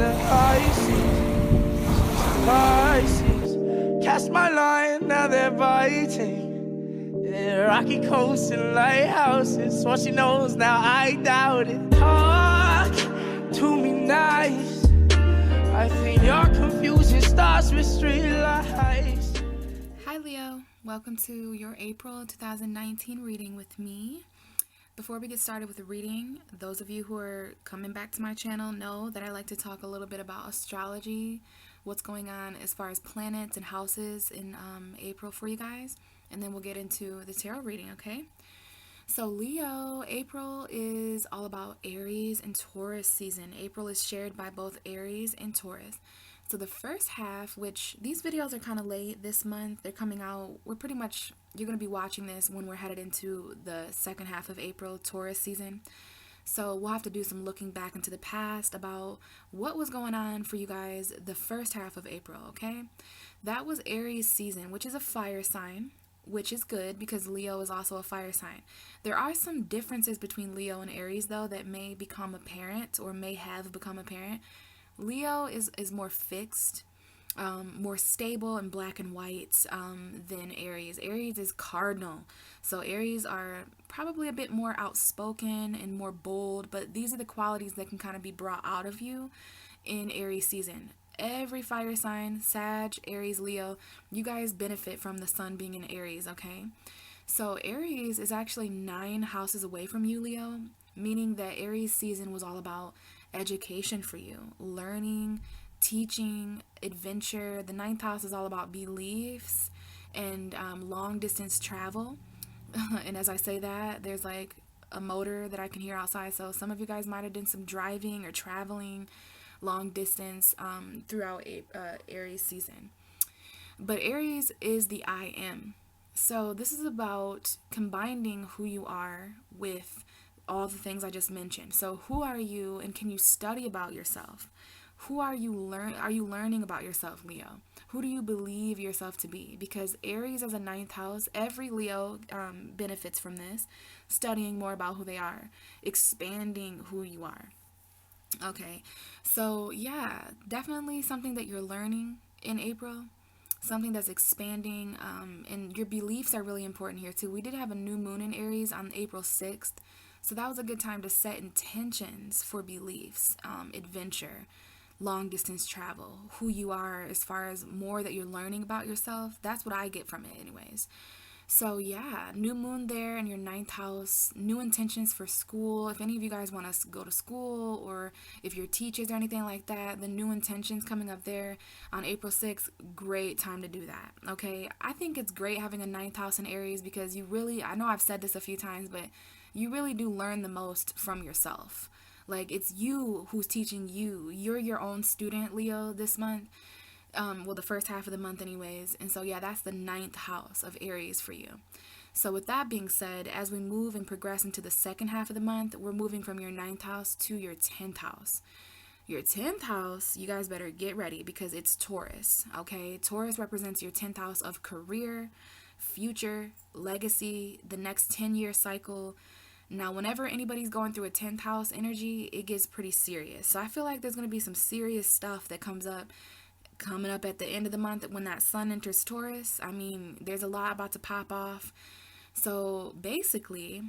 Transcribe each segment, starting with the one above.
the Pisces. Cast my line, now they're biting. Yeah, rocky coasts and lighthouses. What she knows now, I doubt it. Talk to me nice. I think your confusion starts with street lights. Hi Leo, welcome to your April 2019 reading with me. Before we get started with the reading, those of you who are coming back to my channel know that I like to talk a little bit about astrology, what's going on as far as planets and houses in April for you guys, and then we'll get into the tarot reading, okay? So Leo, April is all about Aries and Taurus season. April is shared by both Aries and Taurus. So the first half, which these videos are kind of late this month, they're coming out, you're going to be watching this when we're headed into the second half of April, Taurus season. So we'll have to do some looking back into the past about what was going on for you guys the first half of April, okay? That was Aries season, which is a fire sign, which is good because Leo is also a fire sign. There are some differences between Leo and Aries, though, that may become apparent or may have become apparent. Leo is more fixed, more stable and black and white than Aries. Aries is cardinal. So Aries are probably a bit more outspoken and more bold, but these are the qualities that can kind of be brought out of you in Aries season. Every fire sign, Sag, Aries, Leo, you guys benefit from the sun being in Aries, okay? So Aries is actually 9 houses away from you, Leo, meaning that Aries season was all about education for you, learning, teaching, adventure. The 9th house is all about beliefs and long distance travel. And as I say that, there's like a motor that I can hear outside. So some of you guys might have done some driving or traveling long distance throughout Aries season. But Aries is the I am. So this is about combining who you are with all the things I just mentioned. So who are you, and can you study about yourself? Who are you learning about yourself, Leo? Who do you believe yourself to be? Because Aries as a 9th house, every Leo benefits from this, studying more about who they are, expanding who you are. Okay, so yeah, definitely something that you're learning in April, something that's expanding, and your beliefs are really important here too. We did have a new moon in Aries on April 6th. So that was a good time to set intentions for beliefs, adventure, long distance travel, who you are as far as more that you're learning about yourself. That's what I get from it anyways. So yeah, new moon there in your 9th house, new intentions for school. If any of you guys want to go to school, or if you're teachers or anything like that, the new intentions coming up there on April 6th, great time to do that, okay? I think it's great having a 9th house in Aries because you really, I know I've said this a few times, but you really do learn the most from yourself. Like, it's you who's teaching you. You're your own student, Leo, this month. Well, the first half of the month anyways. And so, yeah, that's the 9th house of Aries for you. So with that being said, as we move and progress into the second half of the month, we're moving from your 9th house to your 10th house. Your 10th house, you guys better get ready because it's Taurus, okay? Taurus represents your 10th house of career, future, legacy, the next 10-year cycle. Now, whenever anybody's going through a 10th house energy, it gets pretty serious. So I feel like there's going to be some serious stuff that coming up at the end of the month when that sun enters Taurus. I mean, there's a lot about to pop off. So basically,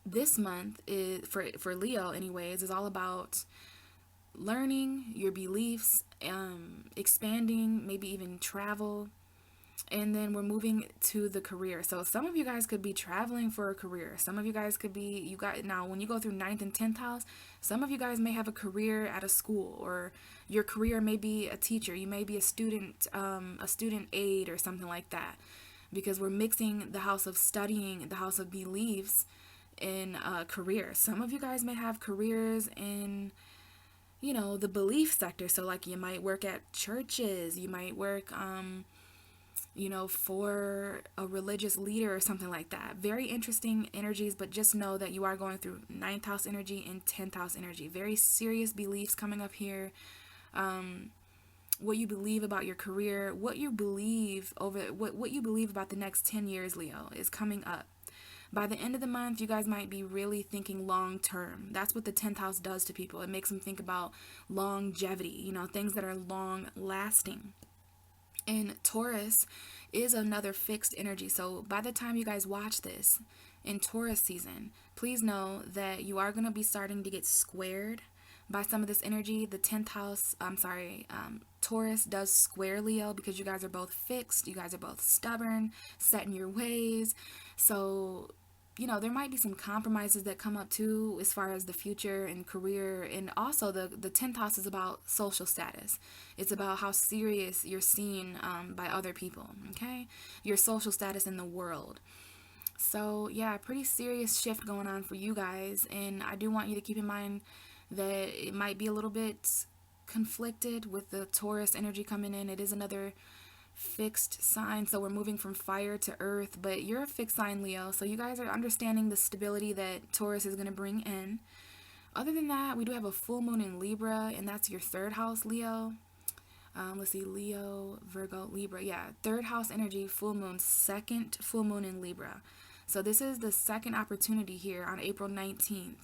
this month is for Leo anyways, is all about learning your beliefs, expanding, maybe even travel. And then we're moving to the career. So some of you guys could be traveling for a career. Some of you guys could be, now when you go through 9th and 10th house, some of you guys may have a career at a school, or your career may be a teacher. You may be a student aide or something like that, because we're mixing the house of studying, the house of beliefs in a career. Some of you guys may have careers in, the belief sector. So like you might work at churches, you might work, for a religious leader or something like that. Very interesting energies, but just know that you are going through 9th house energy and 10th house energy. Very serious beliefs coming up here. What you believe about your career, what you believe about the next 10 years, Leo, is coming up. By the end of the month, you guys might be really thinking long term. That's what the 10th house does to people. It makes them think about longevity, you know, things that are long lasting. And Taurus is another fixed energy. So by the time you guys watch this in Taurus season, please know that you are going to be starting to get squared by some of this energy. The 10th house, Taurus does square Leo because you guys are both fixed. You guys are both stubborn, set in your ways. So, you know, there might be some compromises that come up too as far as the future and career. And also the 10th house is about social status. It's about how serious you're seen by other people, okay? Your social status in the world. So, yeah, pretty serious shift going on for you guys. And I do want you to keep in mind that it might be a little bit conflicted with the Taurus energy coming in. It is another fixed sign, so we're moving from fire to earth, but you're a fixed sign, Leo, so you guys are understanding the stability that Taurus is going to bring in. Other than that, we do have a full moon in Libra, and that's your third house, Leo. Let's see, Leo, Virgo, Libra. Yeah, third house energy, full moon, second full moon in Libra. So this is the second opportunity here on April 19th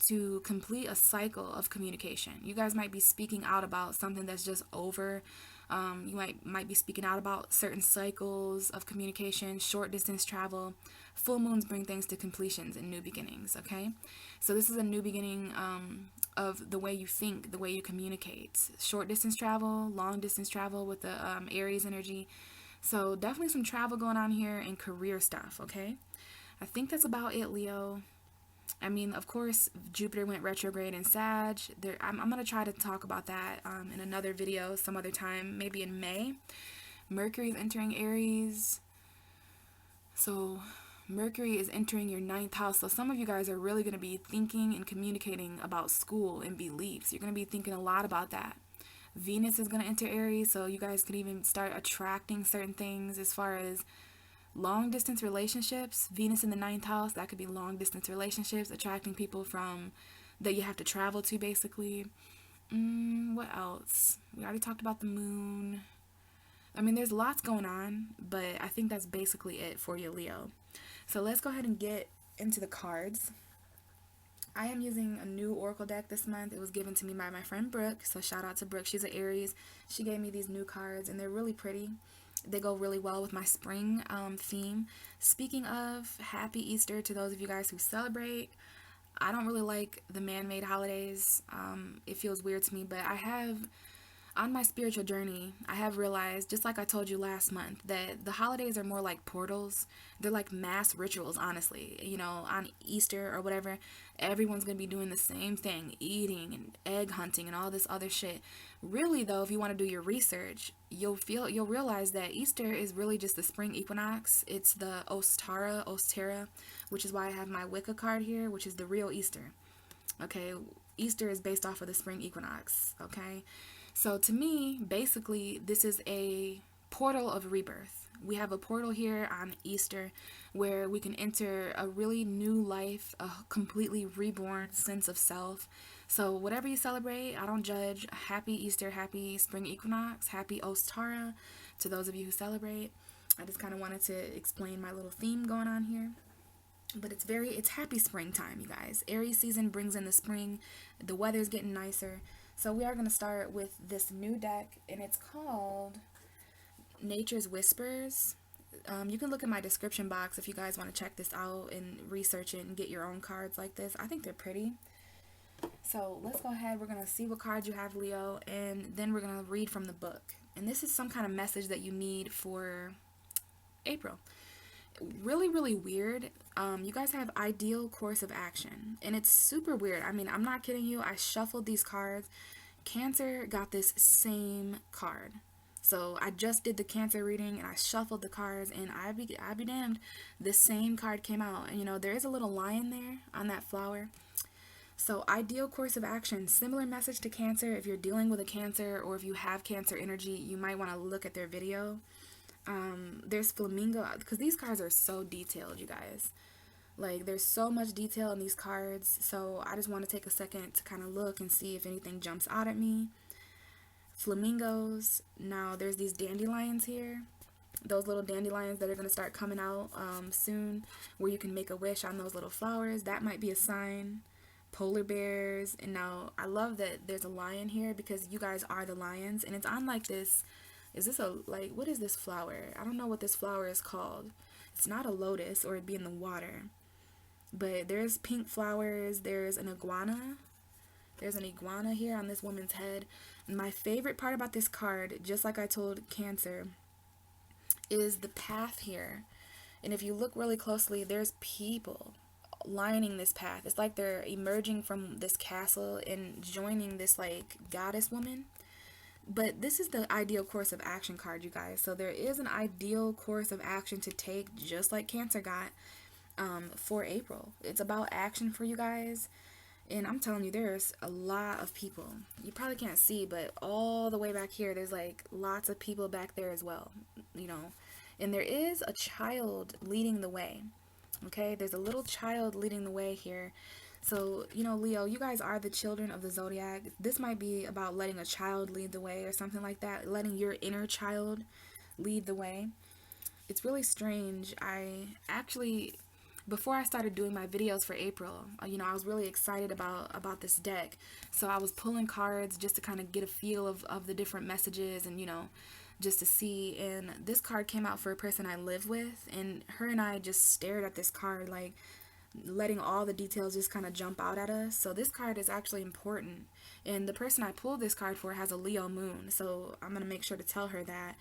to complete a cycle of communication. You guys might be speaking out about something that's just over. You might be speaking out about certain cycles of communication, short distance travel. Full moons bring things to completions and new beginnings, okay? So this is a new beginning of the way you think, the way you communicate. Short distance travel, long distance travel with the Aries energy. So definitely some travel going on here and career stuff, okay? I think that's about it, Leo. I mean, of course, Jupiter went retrograde in Sag. I'm going to try to talk about that in another video some other time, maybe in May. Mercury is entering Aries. So Mercury is entering your 9th house. So some of you guys are really going to be thinking and communicating about school and beliefs. You're going to be thinking a lot about that. Venus is going to enter Aries, so you guys could even start attracting certain things as far as long distance relationships. Venus in the 9th house, that could be long distance relationships, attracting people from that you have to travel to, basically. What else? We already talked about the moon. I mean, there's lots going on, but I think that's basically it for you, Leo. So let's go ahead and get into the cards. I am using a new oracle deck this month. It was given to me by my friend Brooke, so shout out to Brooke. She's an Aries. She gave me these new cards, and they're really pretty. They go really well with my spring theme. Speaking of, happy Easter to those of you guys who celebrate. I don't really like the man-made holidays. It feels weird to me, but I have, on my spiritual journey, I have realized, just like I told you last month, that the holidays are more like portals. They're like mass rituals, honestly. You know, on Easter or whatever, everyone's going to be doing the same thing, eating and egg hunting and all this other shit. Really, though, if you want to do your research, you'll realize that Easter is really just the spring equinox. It's the Ostara, which is why I have my Wicca card here, which is the real Easter. Okay, Easter is based off of the spring equinox, okay? So to me, basically, this is a portal of rebirth. We have a portal here on Easter where we can enter a really new life, a completely reborn sense of self. So whatever you celebrate, I don't judge. Happy Easter, happy spring equinox, happy Ostara to those of you who celebrate. I just kind of wanted to explain my little theme going on here. But it's happy springtime, you guys. Aries season brings in the spring. The weather's getting nicer. So we are going to start with this new deck, and it's called Nature's Whispers. You can look in my description box if you guys want to check this out and research it and get your own cards like this. I think they're pretty. So let's go ahead. We're going to see what cards you have, Leo, and then we're going to read from the book. And this is some kind of message that you need for April. Really, really weird. You guys have ideal course of action, and it's super weird. I mean, I'm not kidding you. I shuffled these cards. Cancer got this same card. So I just did the Cancer reading, and I shuffled the cards, and I be damned, the same card came out. And you know, there is a little lion there on that flower. So ideal course of action, similar message to Cancer. If you're dealing with a Cancer, or if you have Cancer energy, you might want to look at their video. There's flamingo, because these cards are so detailed, you guys. Like, there's so much detail in these cards, so I just want to take a second to kind of look and see if anything jumps out at me. Flamingos. Now, there's these dandelions here. those little dandelions that are going to start coming out soon, where you can make a wish on those little flowers. That might be a sign. Polar bears. And now I love that there's a lion here, because you guys are the lions, and it's on like this. Is this a, like, what is this flower? I don't know what this flower is called. It's not a lotus, or it'd be in the water. But there's pink flowers. There's an iguana. There's an iguana here on this woman's head. My favorite part about this card, just like I told Cancer, is the path here. And if you look really closely, there's people lining this path. It's like they're emerging from this castle and joining this like goddess woman. But this is the ideal course of action card, you guys. So there is an ideal course of action to take, just like Cancer got for April. It's about action for you guys. And I'm telling you, there's a lot of people. You probably can't see, but all the way back here, there's like lots of people back there as well, you know. And there is a child leading the way. Okay, there's a little child leading the way here. So, you know, Leo, you guys are the children of the zodiac. This might be about letting a child lead the way or something like that. Letting your inner child lead the way. It's really strange. I actually, before I started doing my videos for April, you know, I was really excited about this deck. So I was pulling cards just to kind of get a feel of the different messages, and, you know, just to see. And this card came out for a person I live with, and her and I just stared at this card, like letting all the details just kind of jump out at us. So this card is actually important, and the person I pulled this card for has a Leo moon, so I'm gonna make sure to tell her that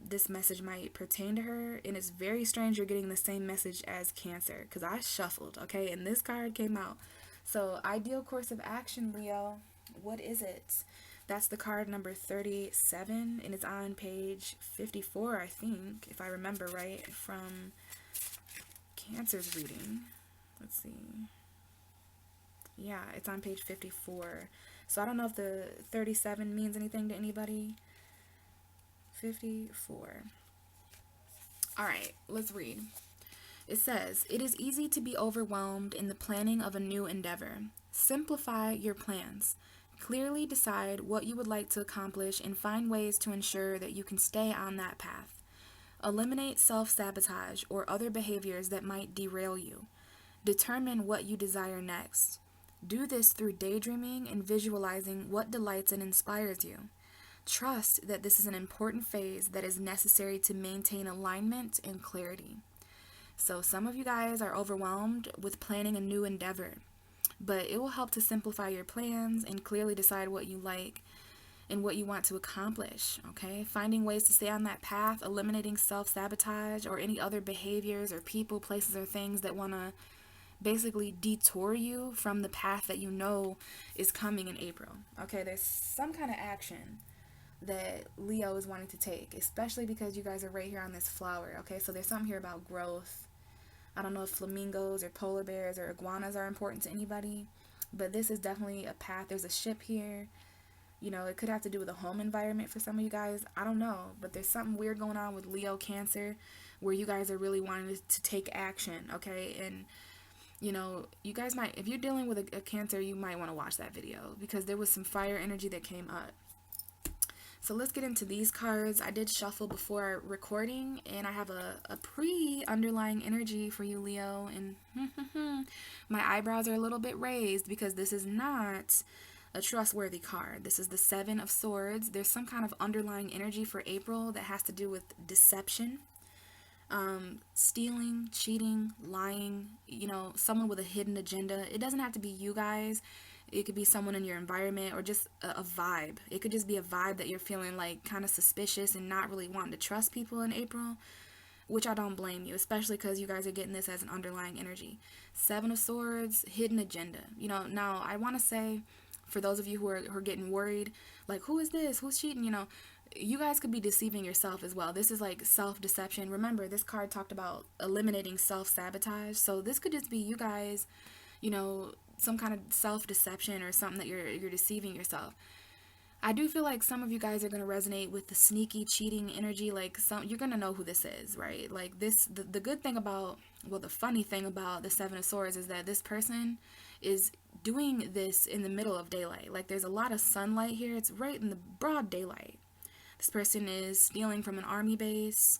this message might pertain to her. And it's very strange you're getting the same message as Cancer, because I shuffled, okay, and this card came out. So ideal course of action, Leo, what is it? That's the card number 37, and it's on page 54, I think, if I remember right, from Cancer's reading. Let's see. Yeah, it's on page 54. So I don't know if the 37 means anything to anybody. 54. All right, let's read. It says, "It is easy to be overwhelmed in the planning of a new endeavor. Simplify your plans. Clearly decide what you would like to accomplish and find ways to ensure that you can stay on that path. Eliminate self-sabotage or other behaviors that might derail you. Determine what you desire next. Do this through daydreaming and visualizing what delights and inspires you. Trust that this is an important phase that is necessary to maintain alignment and clarity." So some of you guys are overwhelmed with planning a new endeavor, but it will help to simplify your plans and clearly decide what you like and what you want to accomplish, okay? Finding ways to stay on that path, eliminating self-sabotage or any other behaviors or people, places, or things that want to basically detour you from the path that you know is coming in April, okay? There's some kind of action that Leo is wanting to take, especially because you guys are right here on this flower, okay? So there's something here about growth. I don't know if flamingos or polar bears or iguanas are important to anybody, but this is definitely a path. There's a ship here. You know, it could have to do with a home environment for some of you guys. I don't know, but there's something weird going on with Leo Cancer where you guys are really wanting to take action, okay? And, you know, you guys might, if you're dealing with a Cancer, you might want to watch that video because there was some fire energy that came up. So let's get into these cards. I did shuffle before recording, and I have a pre-underlying energy for you, Leo. And my eyebrows are a little bit raised because this is not a trustworthy card. This is the Seven of Swords. There's some kind of underlying energy for April that has to do with deception, stealing, cheating, lying, you know, someone with a hidden agenda. It doesn't have to be you guys. It could be someone in your environment or just a vibe. It could just be a vibe that you're feeling like kind of suspicious and not really wanting to trust people in April, which I don't blame you, especially because you guys are getting this as an underlying energy. Seven of Swords, hidden agenda. You know, now I want to say for those of you who are getting worried, like, who is this? Who's cheating? You know, you guys could be deceiving yourself as well. This is like self-deception. Remember, this card talked about eliminating self-sabotage. So this could just be you guys, you know, some kind of self-deception or something that you're deceiving yourself. I do feel like some of you guys are going to resonate with the sneaky cheating energy. Like, you're going to know who this is, right? Like this, the good thing about, well, the funny thing about the Seven of Swords is that this person is doing this in the middle of daylight. Like, there's a lot of sunlight here. It's right in the broad daylight. This person is stealing from an army base.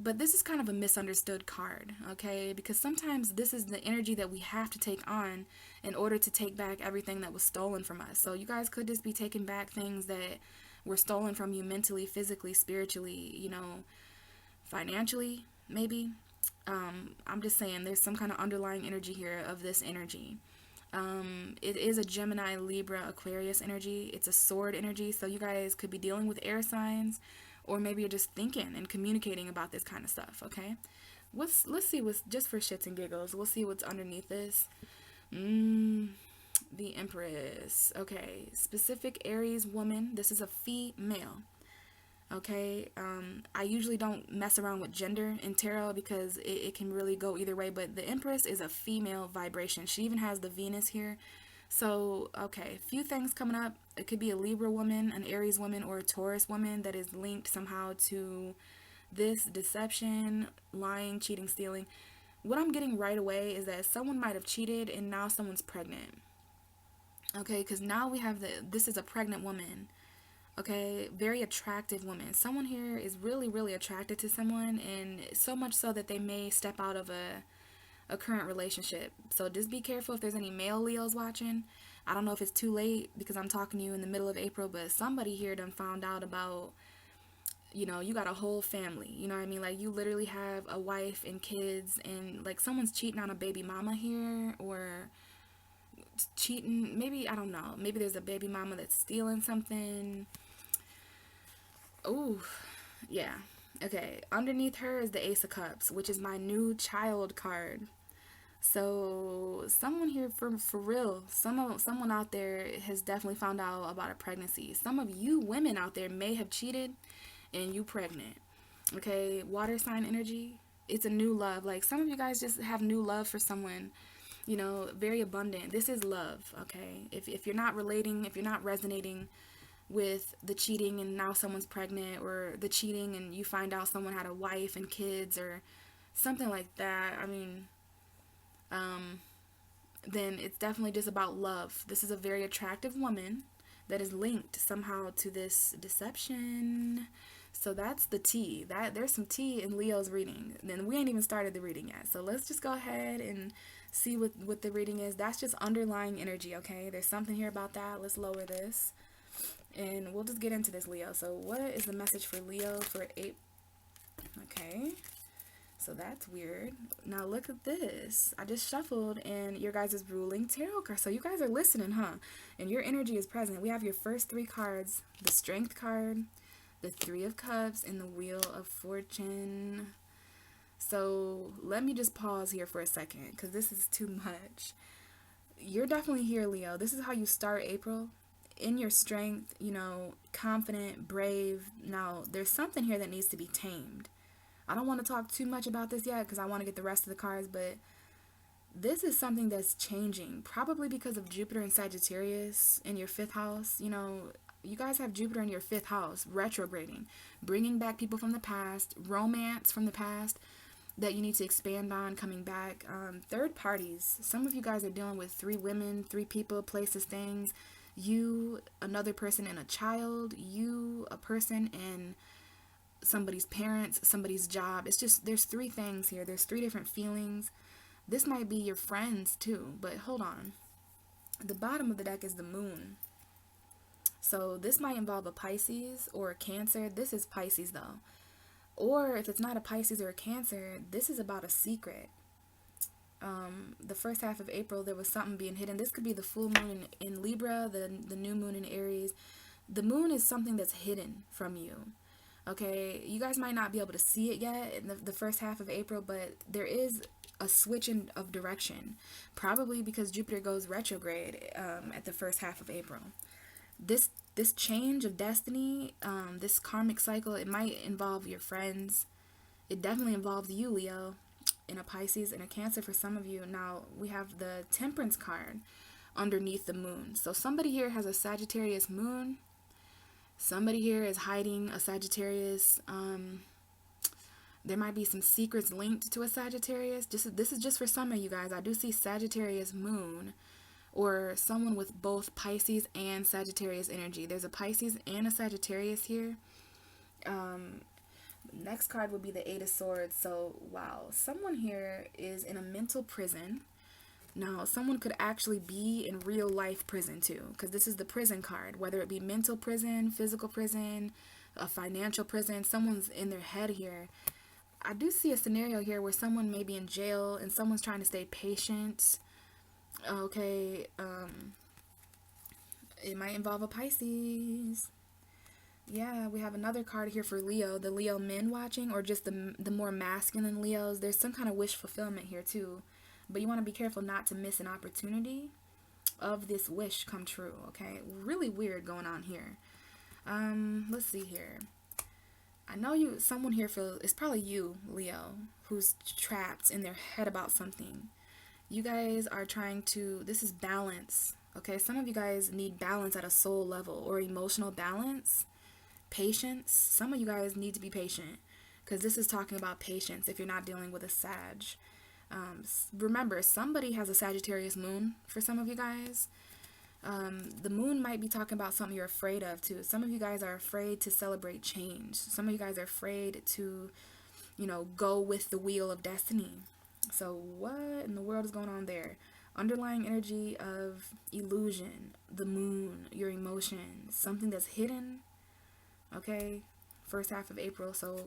But this is kind of a misunderstood card, okay? Because sometimes this is the energy that we have to take on in order to take back everything that was stolen from us. So you guys could just be taking back things that were stolen from you mentally, physically, spiritually, you know, financially, maybe. I'm just saying there's some kind of underlying energy here of this energy. It is a Gemini, Libra, Aquarius energy. It's a sword energy. So you guys could be dealing with air signs, or maybe you're just thinking and communicating about this kind of stuff, okay? Let's see what's, just for shits and giggles, we'll see what's underneath this. The Empress. Okay, specific Aries woman. This is a female. Okay, I usually don't mess around with gender in tarot because it can really go either way, but the Empress is a female vibration. She even has the Venus here. So, okay, few things coming up. It could be a Libra woman, an Aries woman, or a Taurus woman that is linked somehow to this deception, lying, cheating, stealing. What I'm getting right away is that someone might have cheated and now someone's pregnant. Okay, because now we have this is a pregnant woman. Okay, very attractive woman. Someone here is really, really attracted to someone, and so much so that they may step out of a current relationship. So just be careful if there's any male Leos watching. I don't know if it's too late because I'm talking to you in the middle of April, but somebody here done found out about, you know, you got a whole family. You know what I mean? Like, you literally have a wife and kids, and like someone's cheating on a baby mama here, or cheating. Maybe, I don't know. Maybe there's a baby mama that's stealing something. Oh, yeah. Okay, underneath her is the Ace of Cups, which is my new child card. So someone here for real, someone out there has definitely found out about a pregnancy. Some of you women out there may have cheated and you pregnant. Okay, water sign energy. It's a new love. Like, some of you guys just have new love for someone, you know, very abundant. This is love, okay? If you're not relating, if you're not resonating with the cheating and now someone's pregnant, or the cheating and you find out someone had a wife and kids or something like that, I mean, then it's definitely just about love. This is a very attractive woman that is linked somehow to this deception. So that's the tea. There's some tea in Leo's reading. Then we ain't even started the reading yet. So let's just go ahead and see what the reading is. That's just underlying energy, okay? There's something here about that. Let's lower this. And we'll just get into this, Leo. So what is the message for Leo for 8? Okay. So that's weird. Now look at this. I just shuffled and your guys' ruling tarot card. So you guys are listening, huh? And your energy is present. We have your first 3 cards. The Strength card, the 3 of Cups, and the Wheel of Fortune. So let me just pause here for a second because this is too much. You're definitely here, Leo. This is how you start April. In your strength, you know, confident, brave. Now, there's something here that needs to be tamed. I don't want to talk too much about this yet because I want to get the rest of the cards, but this is something that's changing, probably because of Jupiter and Sagittarius in your 5th house. You know, you guys have Jupiter in your 5th house, retrograding, bringing back people from the past, romance from the past that you need to expand on, coming back. Third parties. Some of you guys are dealing with 3 women, 3 people, places, things. You, another person, and a child. You, a person, and somebody's parents, somebody's job. It's just, there's 3 things here. There's 3 different feelings. This might be your friends too, but hold on. The bottom of the deck is the Moon. So this might involve a Pisces or a Cancer. This is Pisces though. Or if it's not a Pisces or a Cancer, this is about a secret. The first half of April, there was something being hidden. This could be the full moon in Libra, the new moon in Aries. The moon is something that's hidden from you. Okay, you guys might not be able to see it yet in the first half of April, but there is a switch of direction, probably because Jupiter goes retrograde at the first half of April. This change of destiny, this karmic cycle, it might involve your friends. It definitely involves you, Leo, and a Pisces and a Cancer for some of you. Now we have the Temperance card underneath the moon. So somebody here has a Sagittarius moon. Somebody here is hiding a Sagittarius. There might be some secrets linked to a Sagittarius. This is just for some of you guys. I do see Sagittarius moon, or someone with both Pisces and Sagittarius energy. There's a Pisces and a Sagittarius here. Next card would be the Eight of Swords. So, wow, someone here is in a mental prison. Now, someone could actually be in real life prison too, because this is the prison card, whether it be mental prison, physical prison, a financial prison, someone's in their head here. I do see a scenario here where someone may be in jail and someone's trying to stay patient. Okay, it might involve a Pisces. Yeah, we have another card here for Leo, the Leo men watching, or just the more masculine Leos. There's some kind of wish fulfillment here too, but you want to be careful not to miss an opportunity of this wish come true. Okay, really weird going on here. Let's see here. I know someone here feels, it's probably you, Leo, who's trapped in their head about something. You guys are trying to, this is balance. Okay, some of you guys need balance at a soul level or emotional balance. Patience. Some of you guys need to be patient, because this is talking about patience if you're not dealing with a Sag. Remember, somebody has a Sagittarius moon for some of you guys. The moon might be talking about something you're afraid of too. Some of you guys are afraid to celebrate change. Some of you guys are afraid to, go with the wheel of destiny. So what in the world is going on there? Underlying energy of illusion, the moon, your emotions, something that's hidden. Okay, first half of April. So,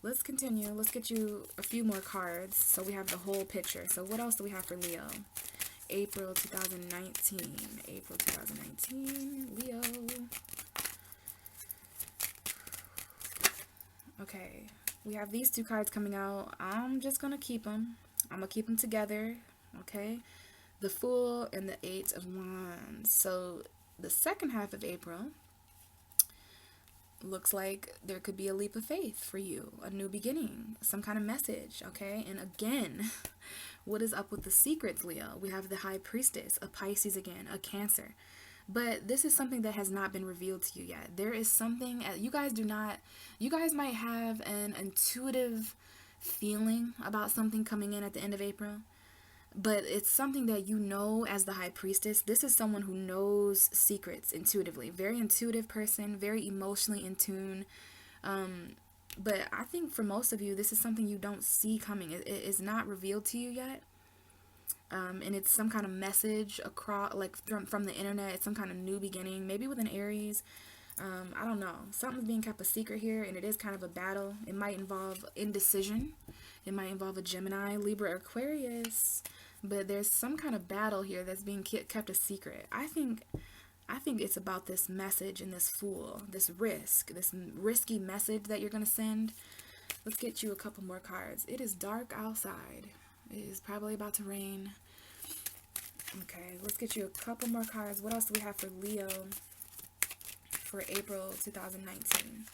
let's continue. Let's get you a few more cards so we have the whole picture. So, what else do we have for Leo? April 2019. April 2019. Leo. Okay, we have these two cards coming out. I'm just going to keep them. I'm going to keep them together. Okay, the Fool and the Eight of Wands. So, the second half of April looks like there could be a leap of faith for you, a new beginning, some kind of message, okay? And again, what is up with the secrets, Leo? We have the High Priestess, a Pisces again, a Cancer. But this is something that has not been revealed to you yet. There is something, you guys might have an intuitive feeling about something coming in at the end of April. But it's something that as the High Priestess. This is someone who knows secrets intuitively. Very intuitive person, very emotionally in tune. But I think for most of you, this is something you don't see coming. It is not revealed to you yet. And it's some kind of message across, like from the internet. It's some kind of new beginning, maybe with an Aries. I don't know. Something's being kept a secret here, and it is kind of a battle. It might involve indecision. It might involve a Gemini, Libra, Aquarius. But there's some kind of battle here that's being kept a secret. I think it's about this message and this Fool, this risky message that you're going to send. Let's get you a couple more cards. It is dark outside. It is probably about to rain. Okay, let's get you a couple more cards. What else do we have for Leo for April 2019?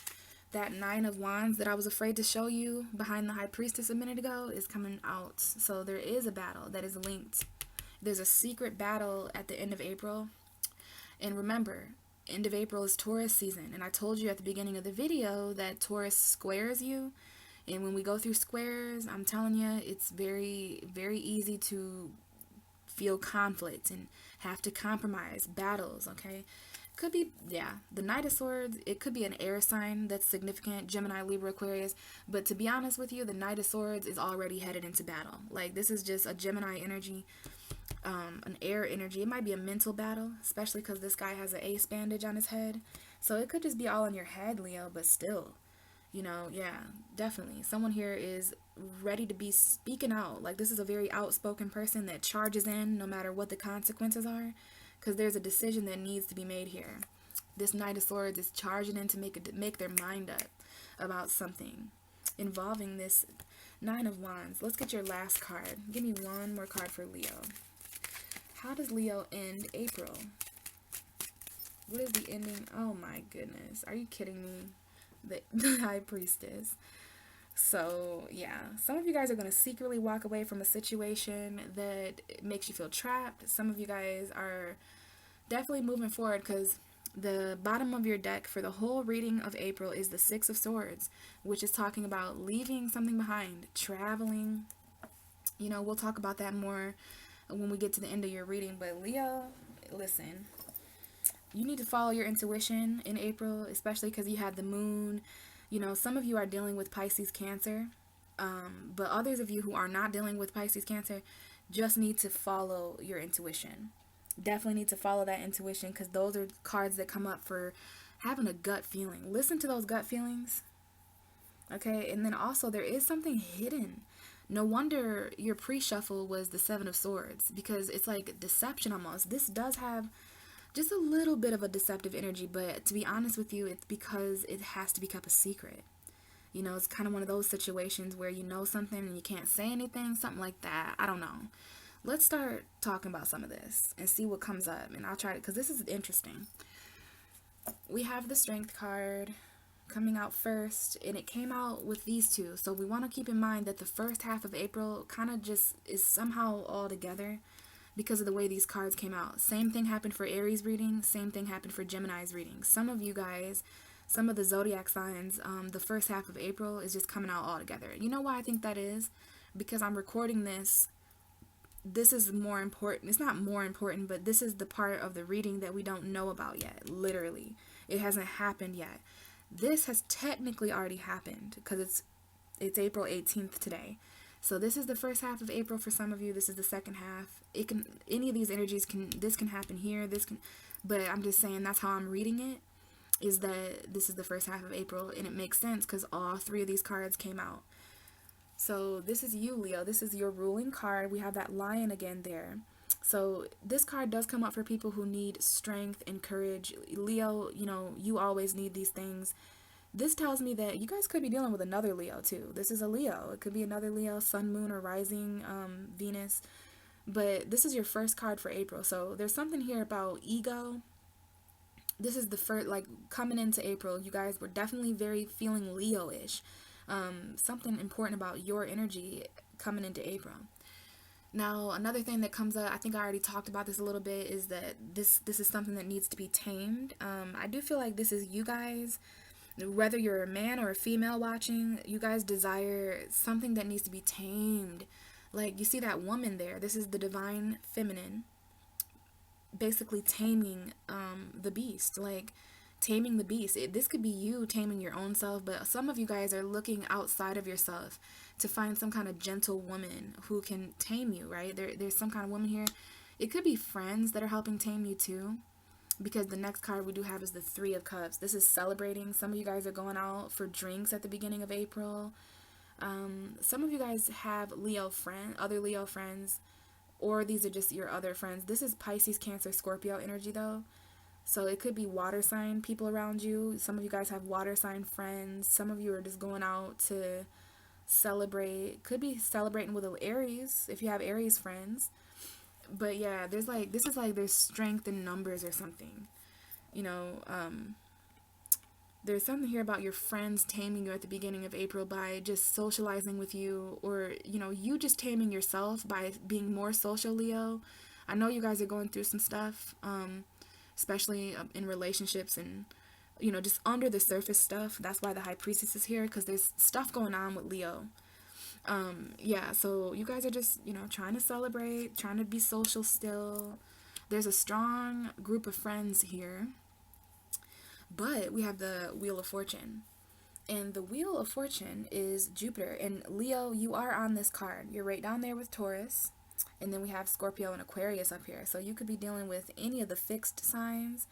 That Nine of Wands that I was afraid to show you behind the High Priestess a minute ago is coming out. So there is a battle that is linked. There's a secret battle at the end of April. And remember, end of April is Taurus season. And I told you at the beginning of the video that Taurus squares you. And when we go through squares, I'm telling you, it's very, very easy to feel conflict and have to compromise, battles, okay? Could be, the Knight of Swords, it could be an air sign that's significant, Gemini, Libra, Aquarius, but to be honest with you, the Knight of Swords is already headed into battle. Like, this is just a Gemini energy, an air energy. It might be a mental battle, especially because this guy has an ace bandage on his head, so it could just be all in your head, Leo, but still, definitely. Someone here is ready to be speaking out. Like, this is a very outspoken person that charges in no matter what the consequences are. Because there's a decision that needs to be made here. This Knight of Swords is charging in to make their mind up about something involving this Nine of Wands. Let's get your last card. Give me one more card for Leo. How does Leo end April? What is the ending? Oh my goodness. Are you kidding me? The High Priestess. So, some of you guys are going to secretly walk away from a situation that makes you feel trapped. Some of you guys are definitely moving forward because the bottom of your deck for the whole reading of April is the Six of Swords, which is talking about leaving something behind, traveling. We'll talk about that more when we get to the end of your reading. But Leo, listen, you need to follow your intuition in April, especially because you had the moon. You know, some of you are dealing with Pisces Cancer, but others of you who are not dealing with Pisces Cancer just need to follow your intuition. Definitely need to follow that intuition, because those are cards that come up for having a gut feeling. Listen to those gut feelings. Okay, and then also there is something hidden. No wonder your pre-shuffle was the Seven of Swords, because it's like deception almost. This does have just a little bit of a deceptive energy, but to be honest with you, it's because it has to be kept a secret. You know, it's kind of one of those situations where you know something and you can't say anything, something like that. I don't know. Let's start talking about some of this and see what comes up, and I'll try to, because this is interesting. We have the Strength card coming out first, and it came out with these two. So we want to keep in mind that the first half of April kind of just is somehow all together because of the way these cards came out. Same thing happened for Aries reading, same thing happened for Gemini's reading. Some of you guys, some of the zodiac signs, the first half of April is just coming out all together. You know why I think that is? Because I'm recording this. This is more important. It's not more important, but this is the part of the reading that we don't know about yet. Literally, it hasn't happened yet. This has technically already happened because it's April 18th today. So this is the first half of April for some of you. This is the second half. It can, any of these energies can, this can happen here, this can, but I'm just saying that's how I'm reading it, is that this is the first half of April, and it makes sense because all three of these cards came out. So this is you, Leo. This is your ruling card. We have that lion again there. So this card does come up for people who need strength and courage. Leo, you know, you always need these things. This tells me that you guys could be dealing with another Leo too. This is a Leo. It could be another Leo, sun, moon, or rising Venus. But this is your first card for April. So there's something here about ego. This is the first, like, coming into April, you guys were definitely very feeling Leo-ish. Something important about your energy coming into April. Now, another thing that comes up, I think I already talked about this a little bit, is that this is something that needs to be tamed. I do feel like this is you guys, whether you're a man or a female watching, you guys desire something that needs to be tamed. Like, you see that woman there. This is the divine feminine, basically taming the beast. Like, taming the beast. This could be you taming your own self, but some of you guys are looking outside of yourself to find some kind of gentle woman who can tame you, right? There's some kind of woman here. It could be friends that are helping tame you too, because the next card we do have is the Three of Cups. This is celebrating. Some of you guys are going out for drinks at the beginning of April. Some of you guys have other Leo friends, or these are just your other friends. This is Pisces, Cancer, Scorpio energy though. So it could be water sign people around you. Some of you guys have water sign friends. Some of you are just going out to celebrate. Could be celebrating with an Aries if you have Aries friends. But yeah, there's like, this is like there's strength in numbers or something. You know, there's something here about your friends taming you at the beginning of April by just socializing with you, or, you know, you just taming yourself by being more social, Leo. I know you guys are going through some stuff, especially in relationships and, you know, just under the surface stuff. That's why the High Priestess is here, because there's stuff going on with Leo. Yeah, so you guys are just, you know, trying to celebrate, trying to be social still. There's a strong group of friends here. But we have the Wheel of Fortune. And the Wheel of Fortune is Jupiter. And Leo, you are on this card. You're right down there with Taurus. And then we have Scorpio and Aquarius up here. So you could be dealing with any of the fixed signs.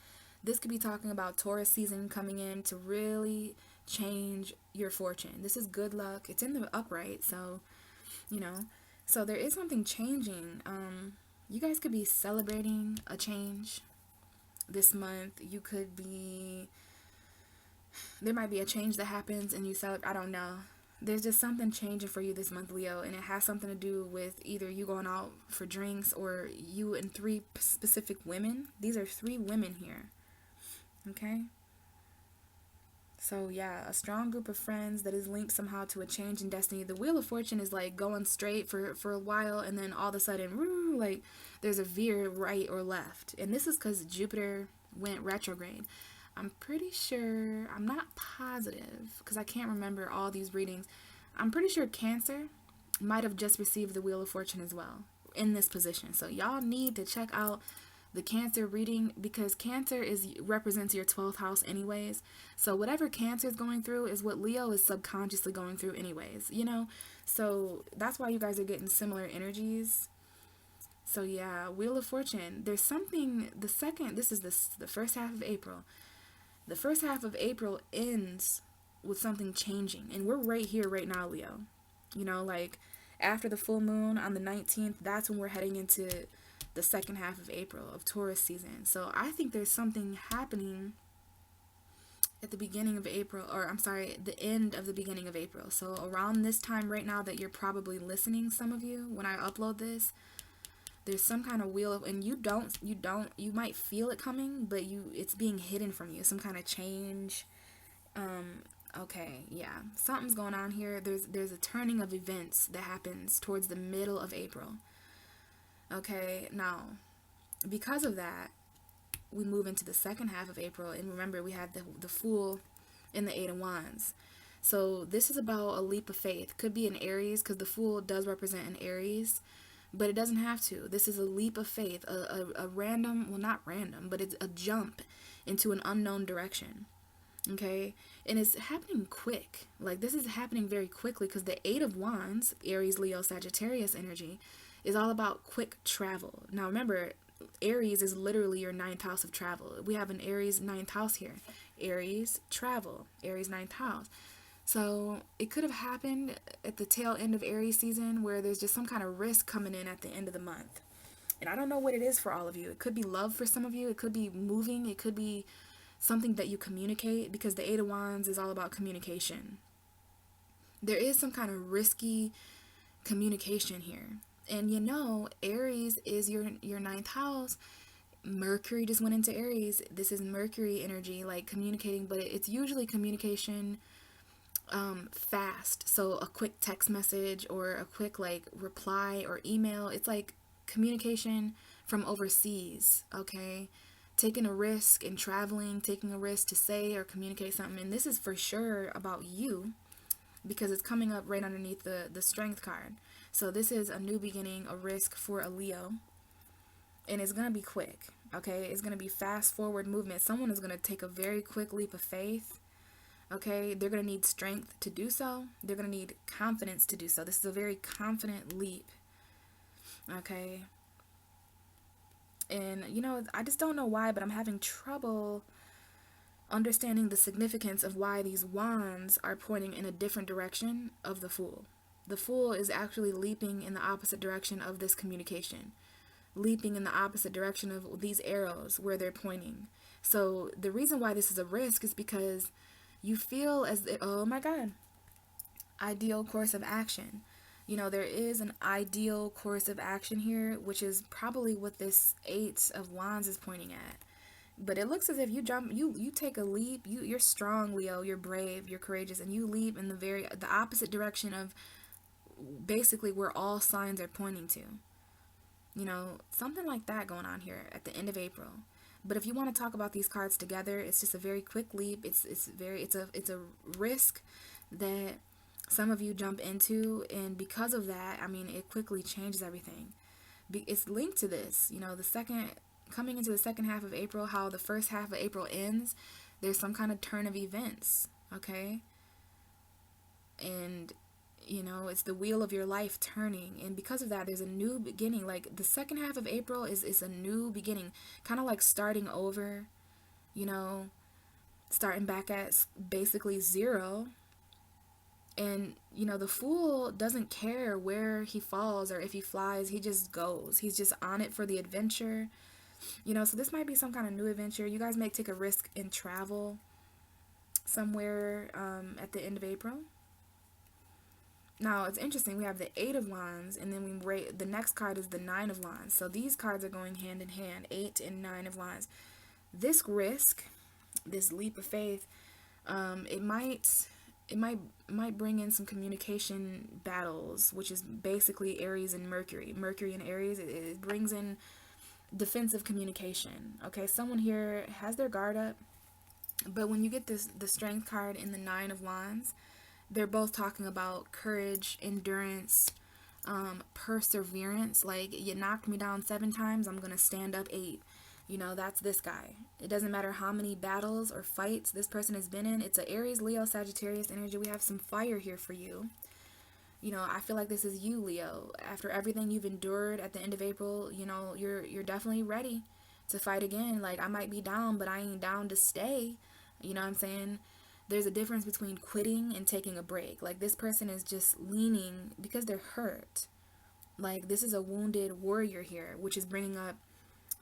This could be talking about Taurus season coming in to really change your fortune. This is good luck. It's in the upright. So, you know, so there is something changing. You guys could be celebrating a change this month. You could be, there might be a change that happens and you celebrate. I don't know. There's just something changing for you this month, Leo, and it has something to do with either you going out for drinks or you and three specific women. These are three women here. Okay? So yeah, a strong group of friends that is linked somehow to a change in destiny. The Wheel of Fortune is like going straight for a while, and then all of a sudden, woo, like there's a veer right or left. And this is because Jupiter went retrograde. I'm pretty sure, I'm not positive because I can't remember all these readings. I'm pretty sure Cancer might have just received the Wheel of Fortune as well in this position. So y'all need to check out the Cancer reading, because Cancer represents your 12th house anyways. So whatever Cancer is going through is what Leo is subconsciously going through anyways, you know? So that's why you guys are getting similar energies. So yeah, Wheel of Fortune. There's something, this is the first half of April. The first half of April ends with something changing. And we're right here, right now, Leo. You know, like after the full moon on the 19th, that's when we're heading into the second half of April, of Taurus season. So I think there's something happening at the beginning of April, or I'm sorry, the end of the beginning of April. So around this time right now that you're probably listening, some of you, when I upload this, there's some kind of wheel of, and you might feel it coming, but it's being hidden from you, some kind of change. Okay, yeah, something's going on here. There's a turning of events that happens towards the middle of April. Okay, now, because of that, we move into the second half of April, and remember, we have the Fool and the Eight of Wands. So this is about a leap of faith. Could be an Aries, because the Fool does represent an Aries, but it doesn't have to. This is a leap of faith, a random, well, not random, but it's a jump into an unknown direction. Okay, and it's happening quick. Like, this is happening very quickly, because the Eight of Wands, Aries, Leo, Sagittarius energy, is all about quick travel. Now remember, Aries is literally your 9th house of travel. We have an Aries 9th house here. Aries, travel. Aries 9th house. So it could have happened at the tail end of Aries season, where there's just some kind of risk coming in at the end of the month. And I don't know what it is for all of you. It could be love for some of you. It could be moving. It could be something that you communicate, because the Eight of Wands is all about communication. There is some kind of risky communication here. And you know, Aries is your 9th house. Mercury just went into Aries. This is Mercury energy, like communicating, but it's usually communication fast. So a quick text message or a quick like reply or email. It's like communication from overseas, okay? Taking a risk and traveling, taking a risk to say or communicate something. And this is for sure about you, because it's coming up right underneath the Strength card. So this is a new beginning, a risk for a Leo. And it's going to be quick, okay? It's going to be fast forward movement. Someone is going to take a very quick leap of faith, okay? They're going to need strength to do so. They're going to need confidence to do so. This is a very confident leap, okay? And, you know, I just don't know why, but I'm having trouble understanding the significance of why these wands are pointing in a different direction of the Fool. The Fool is actually leaping in the opposite direction of this communication, leaping in the opposite direction of these arrows where they're pointing. So the reason why this is a risk is because you feel as if, oh my God, ideal course of action. You know, there is an ideal course of action here, which is probably what this Eight of Wands is pointing at. But it looks as if you jump, you take a leap. You're strong, Leo. You're brave. You're courageous, and you leap in the opposite direction of basically where all signs are pointing to. You know, something like that going on here at the end of April. But if you want to talk about these cards together, it's just a very quick leap. It's a risk that some of you jump into, and because of that, I mean, it quickly changes everything. It's linked to this, you know, coming into the second half of April, how the first half of April ends, there's some kind of turn of events, okay? And, you know, it's the wheel of your life turning, and because of that, there's a new beginning. Like, the second half of April is a new beginning, kind of like starting over, you know, starting back at basically zero. And, you know, the Fool doesn't care where he falls or if he flies. He just goes. He's just on it for the adventure. You know, so this might be some kind of new adventure. You guys may take a risk in travel somewhere at the end of April. Now, it's interesting. We have the Eight of Wands, and then the next card is the Nine of Wands. So these cards are going hand in hand, 8 and 9 of Wands. This risk, this leap of faith, it might bring in some communication battles, which is basically Aries and Mercury. Mercury and Aries, it brings in defensive communication. Okay, someone here has their guard up, but when you get the Strength card in the Nine of Wands, they're both talking about courage, endurance, Perseverance, like, you knocked me down 7 times, I'm gonna stand up 8. You know, that's this guy. It doesn't matter how many battles or fights this person has been in. It's a Aries, Leo, Sagittarius energy. We have some fire here for you. You know, I feel like this is you, Leo. After everything you've endured at the end of April, you know, you're definitely ready to fight again. Like, I might be down, but I ain't down to stay. You know what I'm saying? There's a difference between quitting and taking a break. Like, this person is just leaning because they're hurt. Like, this is a wounded warrior here, which is bringing up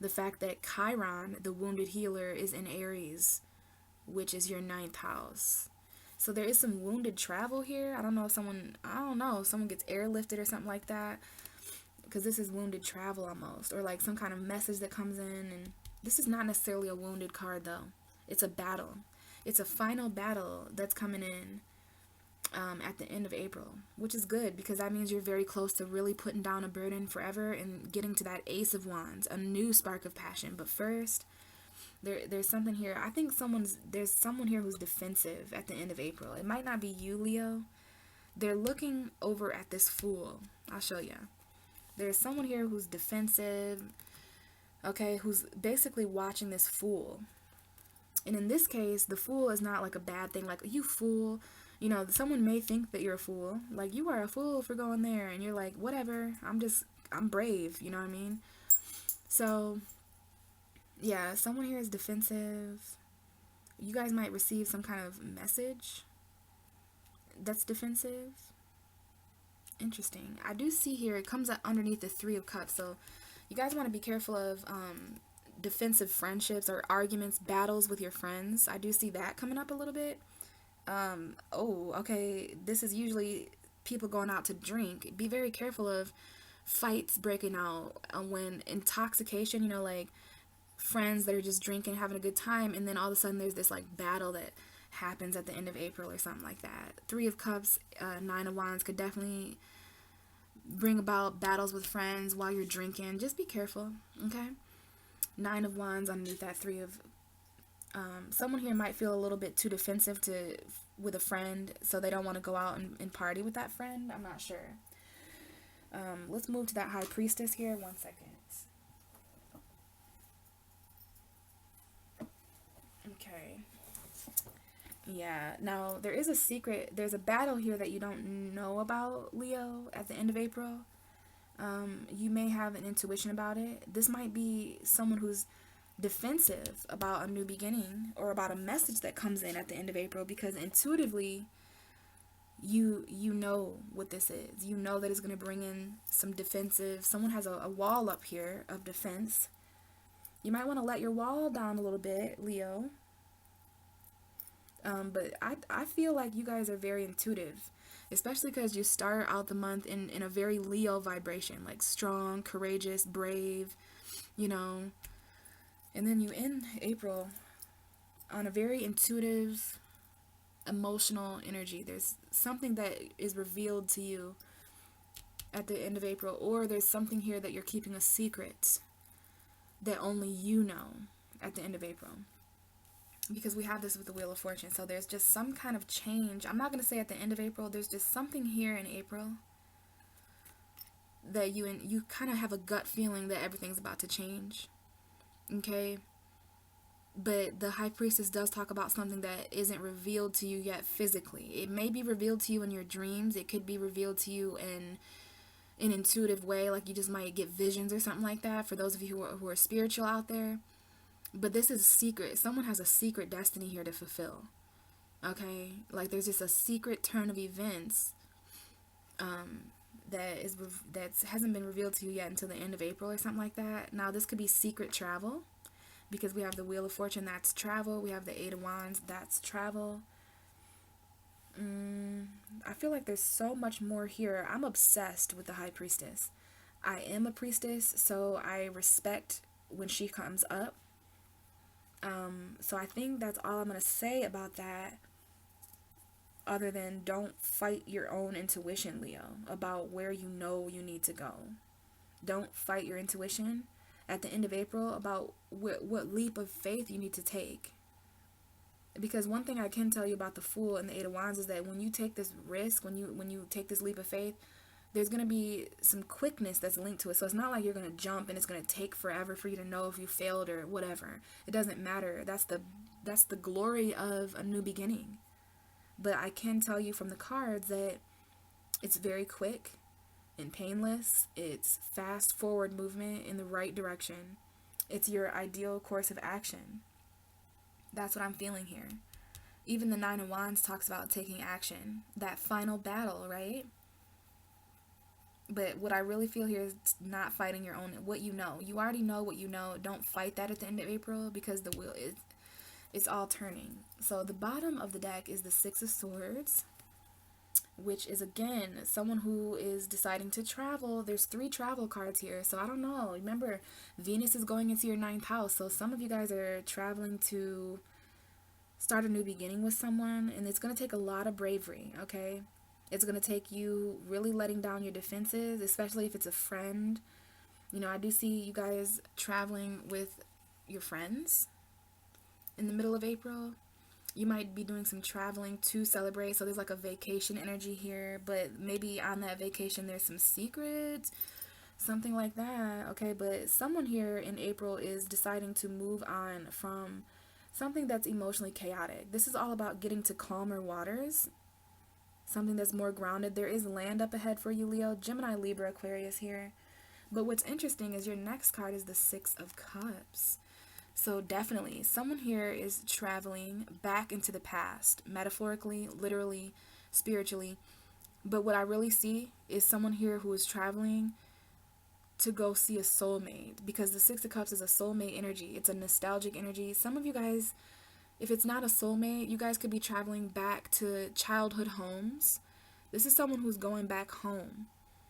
the fact that Chiron, the wounded healer, is in Aries, which is your 9th house. So there is some wounded travel here. I don't know if someone gets airlifted or something like that, because this is wounded travel almost, or like some kind of message that comes in. And this is not necessarily a wounded card, though. It's a battle. It's a final battle that's coming in at the end of April, which is good, because that means you're very close to really putting down a burden forever and getting to that Ace of Wands, a new spark of passion. But first, there's something here. I think there's someone here who's defensive at the end of April. It might not be you, Leo. They're looking over at this Fool. I'll show you. There's someone here who's defensive, okay, who's basically watching this Fool. And in this case, the Fool is not like a bad thing, like, you fool. You know, someone may think that you're a fool. Like, you are a fool for going there. And you're like, whatever. I'm brave. You know what I mean? So, yeah, someone here is defensive. You guys might receive some kind of message that's defensive. Interesting. I do see here, it comes up underneath the 3 of Cups. So, you guys want to be careful of defensive friendships or arguments, battles with your friends. I do see that coming up a little bit. Okay, this is usually people going out to drink. Be very careful of fights breaking out when intoxication, you know, like friends that are just drinking, having a good time, and then all of a sudden there's this like battle that happens at the end of April or something like that. 3 of Cups, 9 of Wands could definitely bring about battles with friends while you're drinking. Just be careful, okay? 9 of Wands underneath that 3 of someone here might feel a little bit too defensive with a friend, so they don't want to go out and party with that friend. I'm not sure. Let's move to that High Priestess here. 1 second. Okay. Yeah. Now, there is a secret. There's a battle here that you don't know about, Leo, at the end of April. You may have an intuition about it. This might be someone who's defensive about a new beginning or about a message that comes in at the end of April, because intuitively you know what this is. You know that it's going to bring in some defensive. Someone has a wall up here of defense. You might want to let your wall down a little bit, Leo. But I feel like you guys are very intuitive, especially because you start out the month in a very Leo vibration, like strong, courageous, brave, you know. And then you end April on a very intuitive, emotional energy. There's something that is revealed to you at the end of April, or there's something here that you're keeping a secret that only you know at the end of April. Because we have this with the Wheel of Fortune. So there's just some kind of change. I'm not going to say at the end of April. There's just something here in April that you kind of have a gut feeling that everything's about to change. Okay, but the High Priestess does talk about something that isn't revealed to you yet physically. It may be revealed to you in your dreams. It could be revealed to you in an intuitive way, like you just might get visions or something like that, for those of you who are spiritual out there. But this is a secret. Someone has a secret destiny here to fulfill. Okay, like there's just a secret turn of events that hasn't been revealed to you yet until the end of April or something like that. Now, this could be secret travel, because we have the Wheel of Fortune, that's travel. We have the 8 of Wands, that's travel. I feel like there's so much more here. I'm obsessed with the High Priestess. I am a priestess, so I respect when she comes up. So I think that's all I'm going to say about that, other than don't fight your own intuition, Leo, about where you know you need to go. Don't fight your intuition at the end of April about what leap of faith you need to take. Because one thing I can tell you about the Fool and the 8 of Wands is that when you take this risk, when you take this leap of faith, there's going to be some quickness that's linked to it. So it's not like you're going to jump and it's going to take forever for you to know if you failed or whatever. It doesn't matter. That's the glory of a new beginning. But I can tell you from the cards that it's very quick and painless. It's fast forward movement in the right direction. It's your ideal course of action. That's what I'm feeling here. Even the Nine of Wands talks about taking action. That final battle, right? But what I really feel here is not fighting your own, what you know. You already know what you know. Don't fight that at the end of April, because the wheel is, it's all turning. So the bottom of the deck is the Six of Swords, which is, again, someone who is deciding to travel. There's 3 travel cards here. So I don't know. Remember, Venus is going into your 9th house. So some of you guys are traveling to start a new beginning with someone. And it's going to take a lot of bravery, okay? It's going to take you really letting down your defenses, especially if it's a friend. You know, I do see you guys traveling with your friends in the middle of April. You might be doing some traveling to celebrate. So there's like a vacation energy here. But maybe on that vacation there's some secrets, something like that. Okay, but someone here in April is deciding to move on from something that's emotionally chaotic. This is all about getting to calmer waters. Something that's more grounded. There is land up ahead for you, Leo. Gemini, Libra, Aquarius here. But what's interesting is your next card is the Six of Cups. So definitely, someone here is traveling back into the past. Metaphorically, literally, spiritually. But what I really see is someone here who is traveling to go see a soulmate. Because the Six of Cups is a soulmate energy. It's a nostalgic energy. Some of you guys, if it's not a soulmate, you guys could be traveling back to childhood homes. This is someone who's going back home.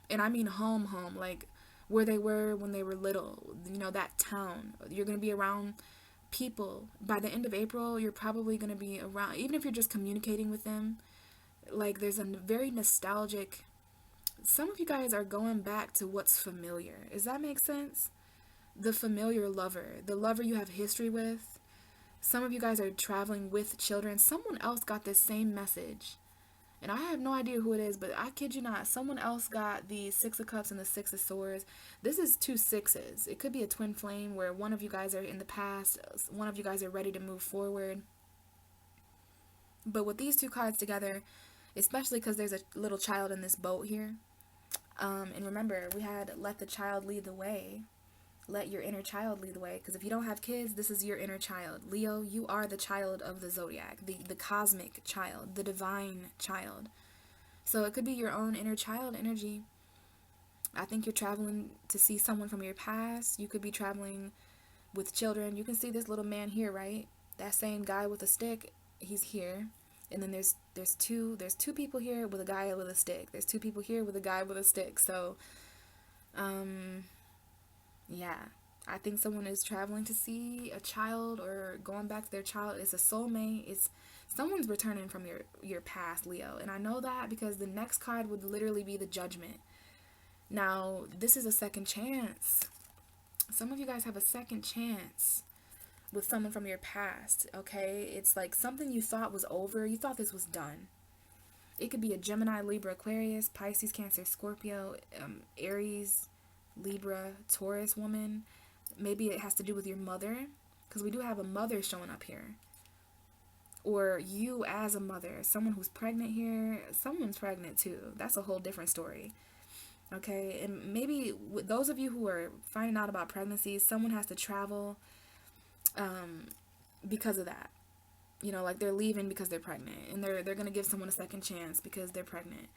And I mean home, like where they were when they were little. You know, that town. You're going to be around people. By the end of April, you're probably going to be around, even if you're just communicating with them. Like, there's a very nostalgic, some of you guys are going back to what's familiar. Does that make sense? The familiar lover. The lover you have history with. Some of you guys are traveling with children. Someone else got this same message. And I have no idea who it is, but I kid you not, someone else got the Six of Cups and the Six of Swords. This is 2 sixes. It could be a twin flame where one of you guys are in the past, one of you guys are ready to move forward. But with these 2 cards together, especially because there's a little child in this boat here. And remember, we had let the child lead the way. Let your inner child lead the way. Because if you don't have kids, this is your inner child. Leo, you are the child of the zodiac, the cosmic child, the divine child. So it could be your own inner child energy. I think you're traveling to see someone from your past. You could be traveling with children. You can see this little man here, right? That same guy with a stick, he's here. And then there's two people here with a guy with a stick. There's 2 people here with a guy with a stick. So yeah, I think someone is traveling to see a child or going back to their child. It's a soulmate. It's someone's returning from your past, Leo. And I know that because the next card would literally be the Judgment. Now, this is a second chance. Some of you guys have a second chance with someone from your past, okay? It's like something you thought was over. You thought this was done. It could be a Gemini, Libra, Aquarius, Pisces, Cancer, Scorpio, Aries, Libra, Taurus woman. Maybe it has to do with your mother, because we do have a mother showing up here. Or you as a mother, someone who's pregnant here. Someone's pregnant too. That's a whole different story. Okay, and maybe with those of you who are finding out about pregnancies, someone has to travel because of that. You know, like they're leaving because they're pregnant, and they're going to give someone a second chance because they're pregnant.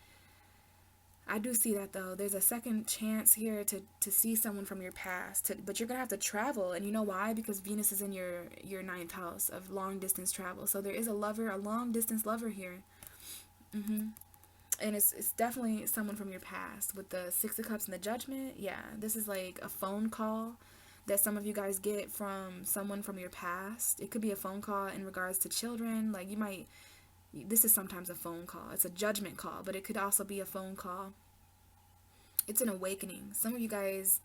I do see that though. There's a second chance here to see someone from your past, but you're going to have to travel. And you know why? Because Venus is in your 9th house of long distance travel. So there is a lover, a long distance lover here. And it's definitely someone from your past. With the Six of Cups and the Judgment, yeah, this is like a phone call that some of you guys get from someone from your past. It could be a phone call in regards to children. Like this is sometimes a phone call. It's a judgment call, but it could also be a phone call. It's an awakening. Some of you guys,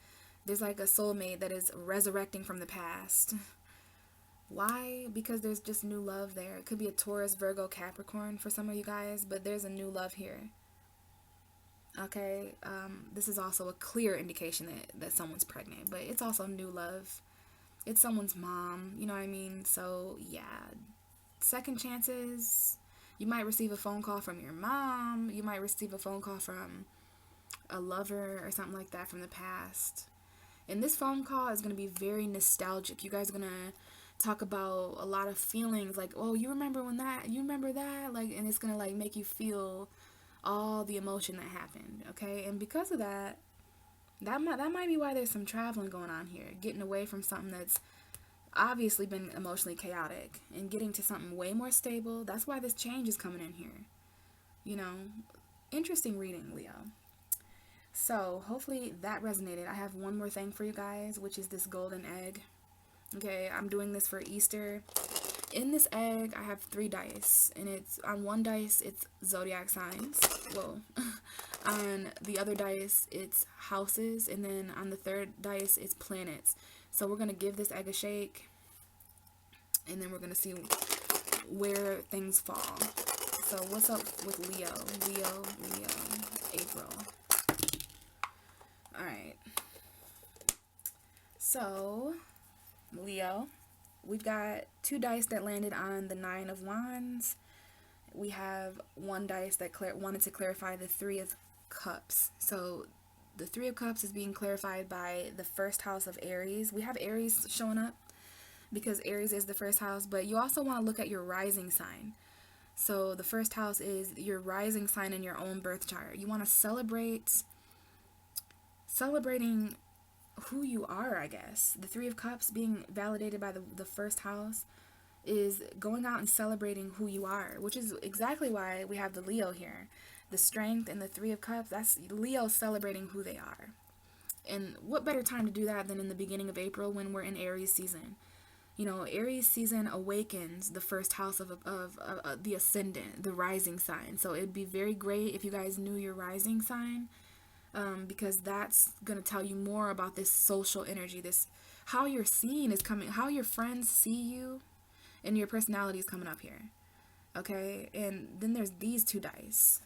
there's like a soulmate that is resurrecting from the past. Why? Because there's just new love there. It could be a Taurus, Virgo, Capricorn for some of you guys, but there's a new love here. Okay, this is also a clear indication that someone's pregnant, but it's also new love. It's someone's mom, you know what I mean? So, yeah, second chances. You might receive a phone call from your mom. You might receive a phone call from a lover or something like that from the past. And this phone call is going to be very nostalgic. You guys are going to talk about a lot of feelings like, oh, you remember when that? You remember that? Like, and it's going to like make you feel all the emotion that happened, okay? And because of that, that might be why there's some traveling going on here, getting away from something that's obviously been emotionally chaotic and getting to something way more stable. That's why this change is coming in here. You know, interesting reading, Leo. So hopefully that resonated. I have one more thing for you guys, which is this golden egg. Okay, I'm doing this for Easter. In this egg, I have 3 dice, and it's on one dice, it's zodiac signs. Whoa. On the other dice, it's houses, and then on the third dice, it's planets. So we're going to give this egg a shake, and then we're going to see where things fall. So what's up with Leo? Leo, April. Alright. So, Leo, we've got 2 dice that landed on the 9 of Wands. We have 1 dice that wanted to clarify the 3 of Cups. So the 3 of Cups is being clarified by the first house of Aries. We have Aries showing up because Aries is the first house, but you also want to look at your rising sign. So the first house is your rising sign in your own birth chart. You want to celebrating who you are, I guess. The 3 of Cups being validated by the first house is going out and celebrating who you are, which is exactly why we have the Leo here. The strength and the 3 of Cups, that's Leo celebrating who they are. And what better time to do that than in the beginning of April when we're in Aries season? You know, Aries season awakens the first house of the ascendant, the rising sign. So it'd be very great if you guys knew your rising sign, because that's going to tell you more about this social energy, this how you're seen is coming, how your friends see you, and your personality is coming up here. Okay, and then there's these 2 dice.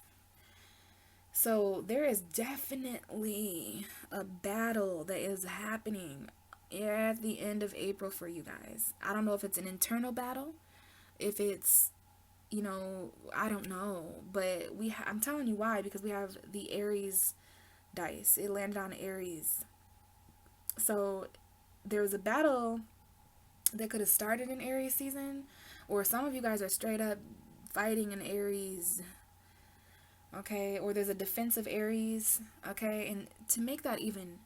So there is definitely a battle that is happening at the end of April for you guys. I don't know if it's an internal battle, if it's, you know, I don't know, but I'm telling you why, because we have the Aries dice. It landed on Aries. So there was a battle that could have started in Aries season, or some of you guys are straight up fighting in Aries, okay, or there's a defensive Aries, okay, and to make that even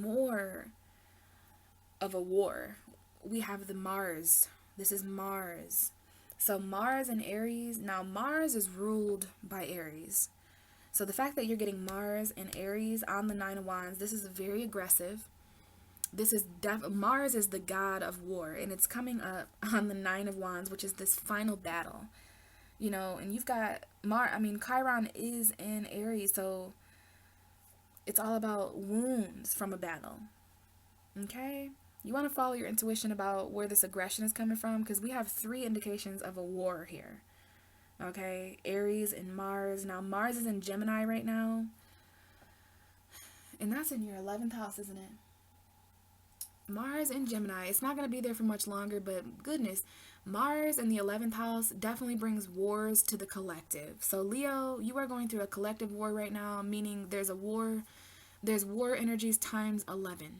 more of a war, we have the Mars. This is Mars. So Mars and Aries. Now Mars is ruled by Aries. So the fact that you're getting Mars and Aries on the 9 of Wands, this is very aggressive. This is Mars is the god of war, and it's coming up on the 9 of Wands, which is this final battle. You know, and you've got Chiron is in Aries, so it's all about wounds from a battle. Okay? You want to follow your intuition about where this aggression is coming from, because we have 3 indications of a war here. Okay? Aries and Mars. Now, Mars is in Gemini right now. And that's in your 11th house, isn't it? Mars in Gemini. It's not going to be there for much longer, but goodness, Mars in the 11th house definitely brings wars to the collective. So Leo, you are going through a collective war right now, meaning there's war energies times 11.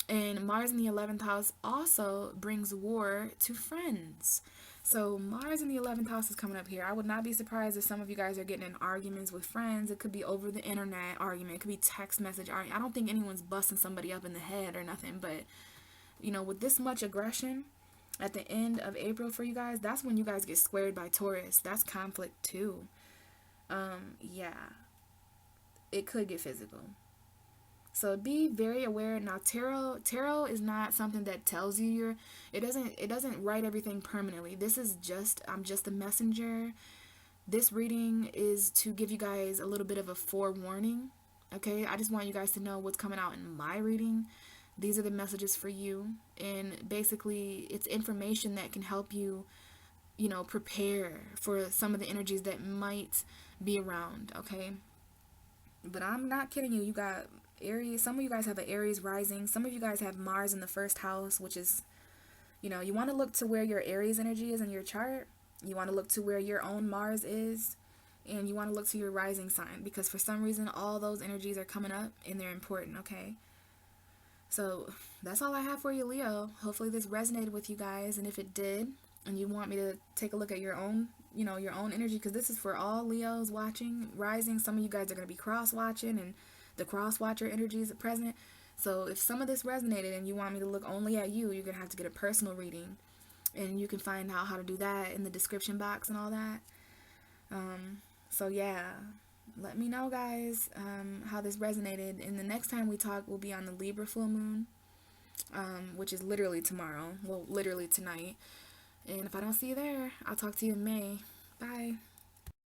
And Mars in the 11th house also brings war to friends. So Mars in the 11th house is coming up here. I would not be surprised if some of you guys are getting in arguments with friends. It could be over the internet argument. It could be text message argument. I don't think anyone's busting somebody up in the head or nothing. But, you know, with this much aggression at the end of April for you guys, that's when you guys get squared by Taurus. That's conflict too. Yeah. It could get physical. So be very aware. Now tarot is not something that tells you it doesn't write everything permanently. This is I'm just a messenger. This reading is to give you guys a little bit of a forewarning. Okay? I just want you guys to know what's coming out in my reading. These are the messages for you, and basically it's information that can help you, you know, prepare for some of the energies that might be around, okay? But I'm not kidding you. You got Aries. Some of you guys have an Aries rising. Some of you guys have Mars in the first house, which is, you know, you want to look to where your Aries energy is in your chart. You want to look to where your own Mars is. And you want to look to your rising sign, because for some reason all those energies are coming up and they're important, okay? So that's all I have for you, Leo. Hopefully this resonated with you guys, and if it did, and you want me to take a look at your own, you know, your own energy, because this is for all Leos watching, rising. Some of you guys are going to be cross-watching, and the cross-watcher energy is present. So if some of this resonated and you want me to look only at you, you're going to have to get a personal reading, and you can find out how to do that in the description box and all that. So yeah, let me know, guys, how this resonated. And the next time we talk will be on the Libra full moon, which is literally tomorrow. Well, literally tonight. And if I don't see you there, I'll talk to you in May. Bye.